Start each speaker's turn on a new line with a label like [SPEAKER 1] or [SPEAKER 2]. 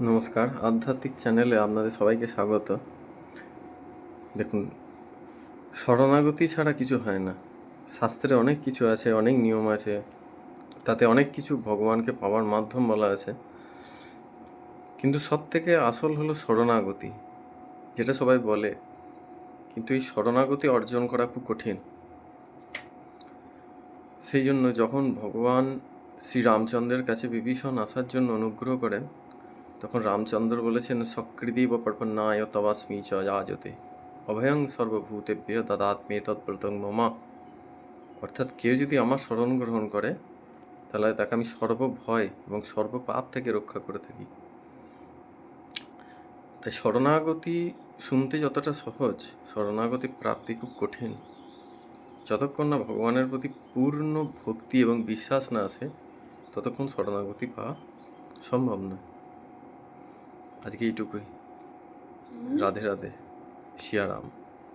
[SPEAKER 1] নমস্কার, আধ্যাত্মিক চ্যানেলে আপনাদের সবাইকে স্বাগত। দেখুন, শরণাগতি ছাড়া কিছু হয় না। শাস্ত্রে অনেক কিছু আছে, অনেক নিয়ম আছে, তাতে অনেক কিছু ভগবানকে পাওয়ার মাধ্যম বলা আছে। কিন্তু সব থেকে আসল হলো শরণাগতি, যেটা সবাই বলে, কিন্তু এই শরণাগতি অর্জন করা খুব কঠিন। সেই জন্য যখন ভগবান শ্রীরামচন্দ্রের কাছে বিভীষণ আসার জন্য অনুগ্রহ করেন, তখন রামচন্দ্র বলেছেন সকৃতি বা প্রপন্নায় তবাস্মি চ যাজতে অভয়ং সর্বভূতেভ্যঃ দদাত্মে তৎব্রতং মমা। অর্থাৎ কেউ যদি আমার শরণ গ্রহণ করে, তাহলে তাকে আমি সর্বভয় এবং সর্বপাপ থেকে রক্ষা করে থাকি। তাই শরণাগতি শুনতে যতটা সহজ, শরণাগতি প্রাপ্তি খুব কঠিন। যতক্ষণ না ভগবানের প্রতি পূর্ণ ভক্তি এবং বিশ্বাস না আসে, ততক্ষণ শরণাগতি পাওয়া সম্ভব নয়। আজকে এইটুকুই। রাধে রাধে, সিয়ারাম।